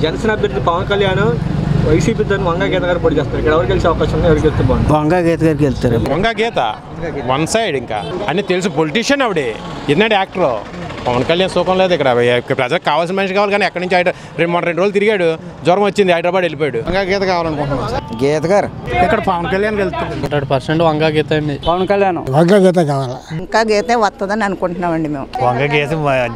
జనసేన అభ్యర్థి పవన్ కళ్యాణ్ వైసీపీ తరఫున వంగ గీత గారు పోటీ చేస్తారు. ఇక్కడ ఎవరికి గెలిచే అవకాశం ఉంది? ఎవరికి గెలిస్తే బాగుంటుంది? వంగ గీత గారికి వెళ్తారు. వంగ గీత వన్ సైడ్ ఇంకా అన్ని తెలుసు. పొలిటీషియన్ ఆవిడే, ఎందుకంటే యాక్టర్. పవన్ కళ్యాణ్ సుఖం లేదు ఇక్కడ. ప్రజలకు కావాల్సిన మనిషి కావాలి, కానీ ఎక్కడి నుంచి 2 రోజులు తిరిగాడు, జ్వరం వచ్చింది, హైదరాబాద్ వెళ్ళిపోయాడు. వంగ గీత కావాలనుకుంటున్నాను. గీత గారు ఇక్కడ పవన్ కళ్యాణ్ వెళ్తాడు 100% వంగ గీత అండి. పవన్ కళ్యాణ్ వంగ గీత కావాలి. ఇంకా గీతే వస్తుందని అనుకుంటున్నామండి మేము. వంగ గీత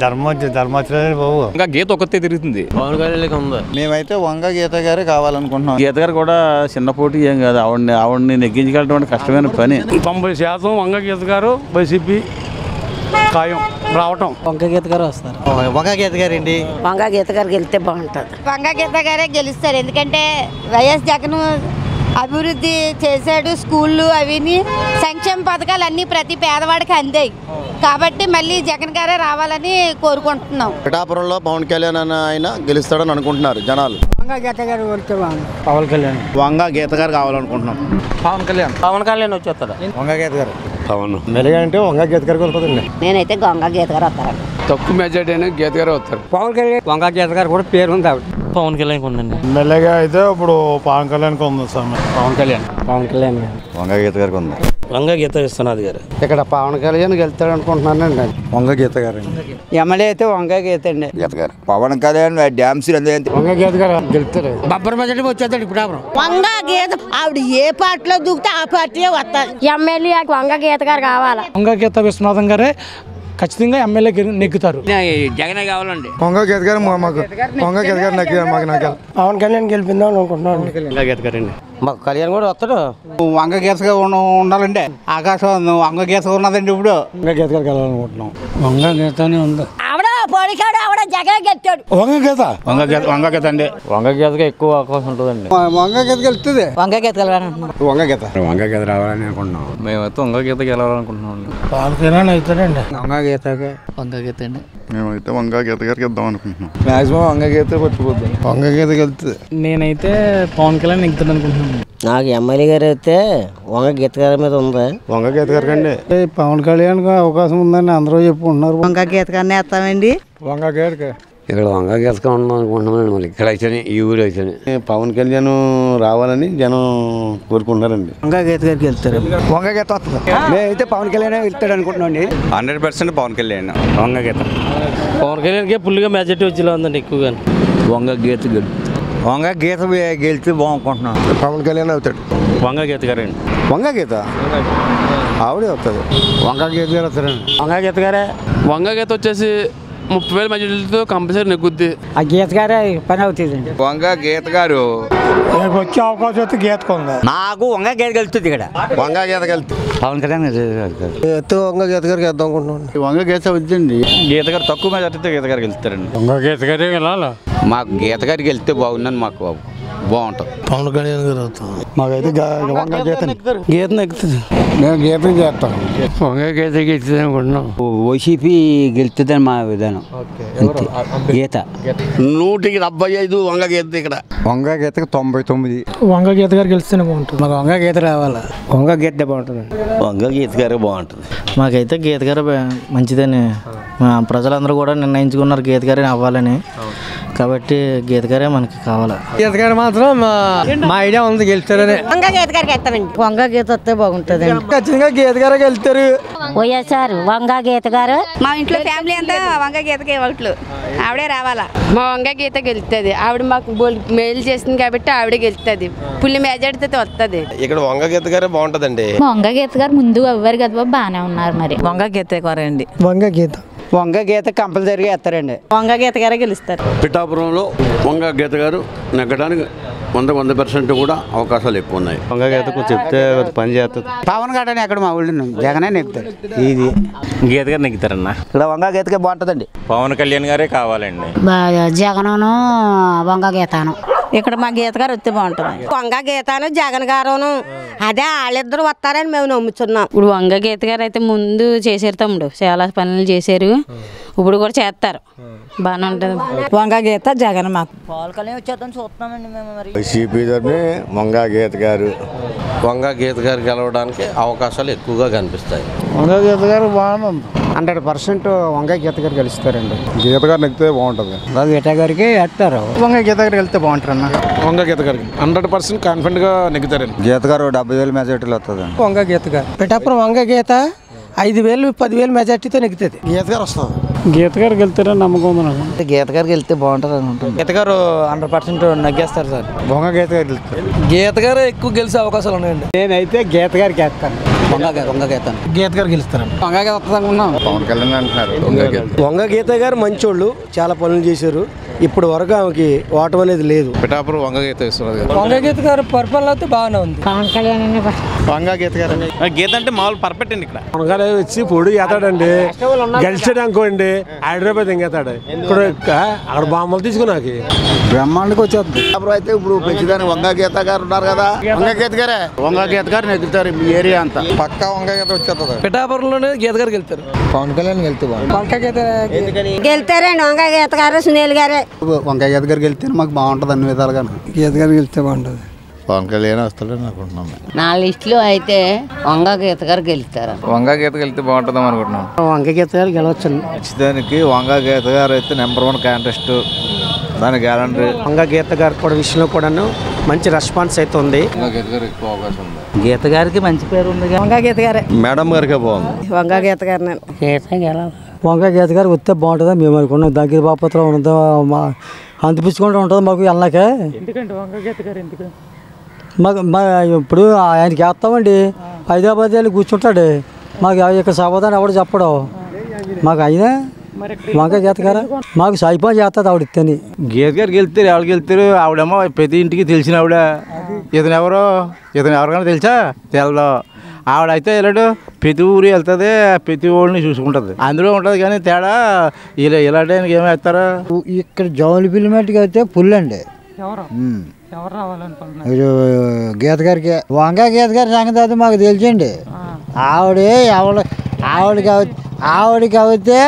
ధర్మోత్సవం బాబు. వంగ గీత ఒక్కతే తిరుగుతుంది. పవన్ కళ్యాణ్ ఉంది. మేమైతే వంగ గీత గారు కావాలనుకుంటున్నాం. గీత గారు కూడా చిన్న పోటీ ఏం కాదు. ఆవిడని నెగ్గించగలటువంటి కష్టమైన పని. 90% వంగ గీత గారు వైసీపీ ఖాయం రావటం. వంగ గీత గారు వస్తారు. వంగ గీత గారు అండి. వంగ గీత గారికి వెళ్తే బాగుంటుంది. వంగ గీత గారే గెలుస్తారు. ఎందుకంటే వైఎస్ జగన్ అభివృద్ధి చేశాడు, స్కూళ్ళు అవిని సంక్షేమ పథకాలు అన్నీ ప్రతి పేదవాడికి అందాయి. కాబట్టి మళ్ళీ జగన్ గారే రావాలని కోరుకుంటున్నాం. పిఠాపురంలో పవన్ కళ్యాణ్ ఆయన గెలుస్తాడని అనుకుంటున్నారు జనాలు. వంగ గీత గారు వెళ్తే బాగుంటుంది. పవన్ కళ్యాణ్. వంగ గీత గారు కావాలనుకుంటున్నాం. పవన్ కళ్యాణ్. పవన్ కళ్యాణ్ వచ్చేస్తాడు. వంగ గీత గారు. పవన్ మెరుగా అంటే వంగ గీత గారికి వెళ్ళిపోతుంది. నేనైతే వంగ గీత గారు వస్తారండి. తక్కువ మెజార్టీ అయినా గీత గారు వస్తారు. పవన్ కళ్యాణ్. వంగ గీత గారు కూడా పేరు ఉంది ఆవిడ. పవన్ కళ్యాణ్ ఉందండి. మెల్లగా అయితే ఇప్పుడు పవన్ కళ్యాణ్ ఉంది సార్. పవన్ కళ్యాణ్. పవన్ కళ్యాణ్. వంగ గీత గారికి ఉంది. వంగ గీత విశ్వనాథ్ గారు. ఇక్కడ పవన్ కళ్యాణ్ గెలుస్తాడు అనుకుంటున్నానండి. వంగ గీత గారు. ఎమ్మెల్యే అయితే వంగ గీత అండి. గీత గారు. పవన్ కళ్యాణ్ డ్యామ్స్ వంగ గీత గారు గెలుస్తారు. బబ్బర్ మెజార్టీ వచ్చేస్తాడు ఇప్పుడు. వంగ గీత ఆవిడ ఏ పార్టీలో దూకితే ఆ పార్టీ వస్తారు. ఎమ్మెల్యే వంగ గీత గారు కావాలా? వంగ గీత విశ్వనాథం గారే ఖచ్చితంగా ఎమ్మెల్యే నెగ్గుతారు. జగనే కావాలండి. వంగ గీత గారు మాకు వంగ గీత గారు నాకు పవన్ కళ్యాణ్ గెలిపిందాం అనుకుంటున్నాను. వంగ గీత గారండి. మాకు కళ్యాణ్ కూడా వస్తాడు. వంగ గీతగా ఉండాలండి. ఆకాశం వంగ గీత ఉన్నదండి ఇప్పుడు. వంగ గీత గారికి వెళ్ళాలనుకుంటున్నాం. వంగ గీతనే ఉంది. ఆవిడ పొడికాడు, ఆవిడ జగన్ గెలిచాడు. వంగ గీత. వంగ గీత అండి. వంగ గీతగా ఎక్కువ అవకాశం ఉంటుందండి. వంగ గీత గెలుస్తుంది. వంగ గీత వెళ్ళాలంటున్నాం. వంగ గీత. వంగ గీత రావాలని అనుకుంటున్నాం. మేమైతే వంగ గీత గెలవాలనుకుంటున్నాం. పవన్ కళ్యాణ్ అవుతాడండి. వంగ గీతగా. వంగ గీత అండి. మేమైతే వంగ గీత గారికి ఇద్దాం అనుకుంటున్నాం. మాక్సిమం వంగ గీత పట్టుకుపోద్ది. వంగ గీత గెలుతుంది. నేనైతే పవన్ కళ్యాణ్ నెగ్గుతాడు అనుకుంటున్నాను. నాకు ఎమ్మెల్యే గారు అయితే వంగ గీత గారి మీద ఉంది. వంగ గీత గారికి అండి. పవన్ కళ్యాణ్ అవకాశం ఉందని అందరూ చెప్పుకుంటున్నారు. వంగ గీత గారిని వేస్తామండి. వంగ గీతకి. ఇక్కడ వంగ గీతగా ఉన్నాం అనుకుంటున్నామండి. మళ్ళీ ఇక్కడ అయితేనే, ఈ ఊరు అయితేనే. పవన్ కళ్యాణ్ రావాలని జనం కోరుకుంటున్నారండి. వంగ గీత గారికి వెళ్తారు. వంగ గీత వస్తుంది. మేమైతే పవన్ కళ్యాణ్ వెళ్తాడు అనుకుంటున్నాం. 100% పవన్ కళ్యాణ్. వంగ గీత. పవన్ కళ్యాణ్కి ఫుల్గా మెజార్టీ వచ్చేలా ఉందండి ఎక్కువగా. వంగ గీత వంగ గీత గెలిస్తే బాగుంటున్నాం. పవన్ కళ్యాణ్ అవుతాడు. వంగ గీత గారండి. వంగ గీత ఆవిడే వస్తుంది. వంగ గీత గారు వస్తారండి. వంగ గీత గారే. వంగ గీత వచ్చేసి 30,000 మెజార్టీతో కంపల్సరీ నెగ్గుద్ది. ఆ గీత గారే పని అవుతుందండి. వంగ గీత గారు వచ్చే అవకాశం వస్తే గీతకు ఉంది. నాకు వంగ గీత గెలుస్తుంది. ఇక్కడ వంగ గీత గెలుతుంది. పవన్ కళ్యాణ్ వంగ గీత గారికి వేద్దాం అనుకుంటున్నాం. వంగ గీత వచ్చింది. గీత గారు తక్కువ మెజార్టీతో గీత గారికి వెళ్తారండి. వంగ గీత గారే వెళ్ళాలి. మాకు గీత గారికి వెళ్తే బాగుందని మాకు బాగుంటుంది. పవన్ కళ్యాణ్ గారు అవుతాం. మాకైతే వంగ గీత గీత నెక్కుతుంది. నేను గీత చేస్తాను. వంగ గీత గెలుస్తుంది అనుకుంటున్నాం. వైసీపీ గెలుస్తుందని మా విధానం. గీత 175 వంగ గీత. ఇక్కడ వంగ గీతకి 99. వంగ గీత గారు గెలిస్తేనే బాగుంటుంది. మాకు వంగ గీత రావాలా. వంగ గీత బాగుంటుంది. వంగ గీత గారు బాగుంటుంది. మాకైతే గీత గారు మంచిదని ప్రజలందరూ కూడా నిర్ణయించుకున్నారు గీత గారే అవ్వాలని. కాబట్టి గీత గారే మనకి కావాలి. గీత గారు మాత్రం మా ఐడియా ఉంది గెలుస్తారని. వంగ గీత గారికి వేస్తామండి. వంగ గీత వస్తే బాగుంటుంది. ఖచ్చితంగా గీత గారే గెలుస్తారు. వైఎస్ఆర్ వంగ గీత గారు. మా ఇంట్లో ఫ్యామిలీ అంతా వంగ గీతకే ఓట్లు. ఆవిడే రావాలా. మా వంగ గీత గెలుస్తుంది. ఆవిడ మాకు మేలు చేసింది కాబట్టి ఆవిడే గెలుస్తుంది. పుల్లి మెజార్టీతో వస్తుంది. ఇక్కడ వంగ గీత గారే బాగుంటుందండి. వంగ గీత గారు ముందు ఎవ్వరు కదా బాగానే ఉన్నారు. మరి వంగ గీత గారండి. వంగ గీత. వంగ గీత కంపల్సరీగా వేస్తారండి. వంగ గీత గారే గెలుస్తారు. పిఠాపురంలో వంగ గీత గారు నెగ్గడానికి 100% కూడా అవకాశాలు ఎక్కువ ఉన్నాయి. వంగ గీత చెప్తే పని చేస్తుంది. పవన్ గారు ఎక్కడ మా ఊళ్ళో జగనే నెగ్గుతారు. ఇది గీత గారు నెగ్గుతారన్న. ఇక్కడ వంగ గీతకే బాగుంటుందండి. పవన్ కళ్యాణ్ గారే కావాలండి. జగను వంగ గీతాను. ఇక్కడ మా గీత గారు వస్తే బాగుంటుంది. వంగ గీతాను జగన్ గారును అదే వాళ్ళిద్దరు వస్తారని మేము నమ్ముతున్నాం. ఇప్పుడు వంగ గీత గారు అయితే ముందు చేశారు తమ్ముడు, చాలా పనులు చేశారు. ఇప్పుడు కూడా చేస్తారు. బాగానే ఉంటుంది. వంగ గీత జగన్ మాకు. పవన్ కళ్యాణ్ వచ్చేద్దాం చూస్తున్నామండి మేము. మరి వైసీపీ తరఫున వంగ గీత గారు. వంగ గీత గారు గెలవడానికి అవకాశాలు ఎక్కువగా కనిపిస్తాయి. వంగ గీత గారు బాగుంది. 100% వంగ గీత గారు గెలుస్తారండి. గీత గారు నెగ్గితే బాగుంటుంది. గీత గారికి వేస్తారు. వంగ గీత గారికి వెళ్తే బాగుంటారు అన్న. వంగ గీత గారికి 100% కాన్ఫిడెంట్గా నెగ్గుతారండి. గీత గారు 70,000 మెజార్టీలు వస్తుంది. వంగ గీత గారు పిఠాపురం వంగ గీత 5,000 10,000 మెజార్టీతో నెగ్గుతుంది. గీత గారు వస్తుంది. గీత గారికి వెళ్తారని నమ్మకం ఉంది నాకు. గీత గారికి వెళ్తే బాగుంటుంది అనుకుంటాను. గీత గారు 100% నగ్గేస్తారు సార్. వంగ గీత గారు వెళ్తారు. గీత గారు ఎక్కువ గెలిచే అవకాశాలు ఉన్నాయండి. నేనైతే గీత గారికి వేస్తాను. వంగ గీత గీత గారు గెలుస్తారండి. వంగ గీత వస్తుంది అనుకున్నాం. పవన్ కళ్యాణ్ అంటున్నారు. వంగ గీత గారు మంచోళ్ళు, చాలా పనులు చేశారు. ఇప్పుడు వరకు ఆమెకి ఓటం అనేది లేదు. పిఠాపురం వంగ గీత ఇస్తున్నారు. వంగ గీత గారు పరిపాలన అయితే బాగానే ఉంది. పవన్ కళ్యాణ్ వంగ గీత గారు గీత అంటే మామూలు పర్ఫెక్ట్ అండి. ఇక్కడ వంగ వచ్చి పొడి చేస్తాడండి, గెలిచాడు అనుకోండి హైదరాబాద్ ఇంకేతాడు. ఇప్పుడు అక్కడ బామ్మలు తీసుకున్నాకి బ్రహ్మాండకి వచ్చేస్తుంది. అయితే ఇప్పుడు పెంచుదాని వంగ గీత గారు ఉన్నారు కదా, వంగ గీత గారే. వంగ గీత గారు నెగ్గుతారు మీ ఏరియా అంతా. పక్కా వంగ గీత వచ్చేస్తుంది. పిఠాపురంలోనే గీత గారికి వెళ్తారు. పవన్ కళ్యాణ్ వెళ్తే వంగ గీత గెలుతారండి. వంగ గీత గారు సునీల్ గారే. వంగ గీత గారికి వెళ్తే మాకు బాగుంటుంది అన్ని విధాలుగా. గీత గారికి వెళ్తే బాగుంటుంది. పవన్ కళ్యాణ్ వస్తాడని అనుకుంటున్నాం. నా లిస్టులో అయితే వంగ గీత గారు గెలుస్తారు. వంగ గీతకి వెళ్తే బాగుంటుందాం అనుకుంటున్నాం. వంగ గీత గారు గెలవచ్చండి. ఖచ్చితానికి వంగ గీత గారు అయితే #1 కాంటెస్ట్, దాని గ్యారంటీ. వంగ గీత గారు కూడా విషయంలో కూడాను మంచి రెస్పాన్స్ అయితే ఉంది. వంగ గీత గారు ఎక్కువ అవకాశం ఉంది. గీత గారికి మంచి పేరు ఉంది. వంగ గీత గారే. మేడం గారికి బాగుంది. వంగ గీత గారు వంగ గీత గారు వస్తే బాగుంటుందా మేము అనుకున్నాం. దగ్గర బాపత్రం ఉంటుందా అంతిపించుకుంటూ ఉంటుంది మాకు వెళ్ళాకే. ఇప్పుడు ఆయనకి వేస్తామండి. హైదరాబాద్ వెళ్ళి కూర్చుంటాడు. మాకు ఇక్కడ సమాధానం ఎవడు చెప్పడు. మాకు అయినా వంగ గీత గారు మాకు సైపం చేస్తుంది ఆవిడ ఇస్తేని. గీత గారికి వెళ్తారు. ఎవరికి వెళ్తారు? ఆవిడేమో ప్రతి ఇంటికి తెలిసిన ఆవిడ. ఇతను ఎవరికైనా తెలుసా? తెలదు. ఆవిడైతే వెళ్ళాడు, ప్రతి ఊరు వెళ్తుంది, ప్రతి ఊరిని చూసుకుంటుంది. అందులో ఉంటుంది కానీ తేడా ఇలాంటి ఏమి వేస్తారా? ఇక్కడ జౌలి పిల్లమెట్టికి అయితే ఫుల్ అండి. గీత గారికి వంగ గీత గారి సంగతి అయితే మాకు తెలిసండి. ఆవిడకి అయితే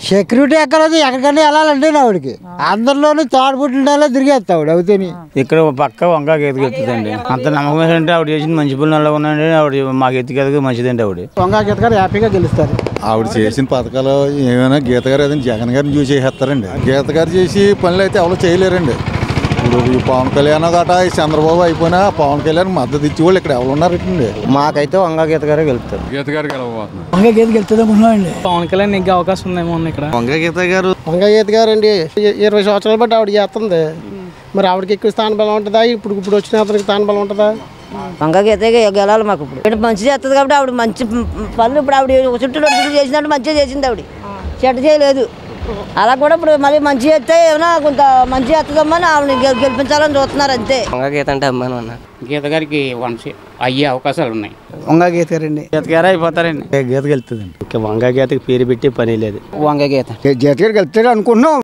సెక్యూరిటీ ఎక్కడది, ఎక్కడికన్నా వెళ్ళాలంటే ఆవిడకి అందరిలోనూ తోడబుట్టిన తిరిగేస్తా ఆవిడ అవుతాని. ఇక్కడ పక్క వంక గీతకి వెళ్తుందండి. అంత నమ్మకం ఏంటంటే ఆవిడ చేసిన మంచి పనులు ఎలా ఉన్నాయండి. ఆవిడ మాకు ఎత్తికేదకి మంచిదండి. ఆవిడ వంగ గీత గారు హ్యాపీగా గెలుస్తారు. ఆవిడ చేసిన పథకాలు ఏమైనా గీత గారు ఏదైనా జగన్ గారిని చూసి చేసేస్తారండి. గీత గారు చేసి పనులు అయితే ఎవరు చేయలేరండి. ఇప్పుడు ఈ పవన్ కళ్యాణ్ గట ఈ చంద్రబాబు అయిపోయినా పవన్ కళ్యాణ్ మద్దతు ఇచ్చి వాళ్ళు ఇక్కడ ఎవరు ఉన్నారండి. మాకైతే వంగ గీత గారే గెలుస్తారు. గీత గారు గెలవబోతున్నారు. వంగ గీత గెలుతుంది అనుకున్నామండి. పవన్ కళ్యాణ్ నెగ్గే అవకాశం ఉందేమో ఇక్కడ. వంగ గీత గారు వంగ గీత గారు అండి 20 సంవత్సరాలు బట్టి ఆవిడ చేస్తుంది. మరి ఆవిడకి ఎక్కువ స్థాన బలం ఉంటుందా? ఇప్పుడు వచ్చిన అతనికి స్థాన బలం ఉంటుందా? వంగ గీత గెలాలి మాకు. ఇప్పుడు మంచి చేస్తుంది కాబట్టి ఆవిడ మంచి పనులు ఇప్పుడు ఆవిడ చుట్టూ చేసినట్టు మంచిగా చేసింది. ఆవిడ చెడ్డ చేయలేదు. అలా కూడా ఇప్పుడు మళ్ళీ మంచి చేస్తే ఏమైనా కొంత మంచి చేస్తుందమ్మని ఆవిడ గెలిపించాలని చూస్తున్నారు అంతే. వంగ గీత అంటే అమ్మాను అన్న. గీత గారికి అయ్యే అవకాశాలు ఉన్నాయి. వంగ గీత గారండి. గీత గారు అయిపోతారండి. గీతకి వెళ్తుందండి. వంగ గీతకి పేరు పెట్టి పని లేదు. వంగ గీత గీత గారికి వెళ్తాడు అనుకుంటున్నాం.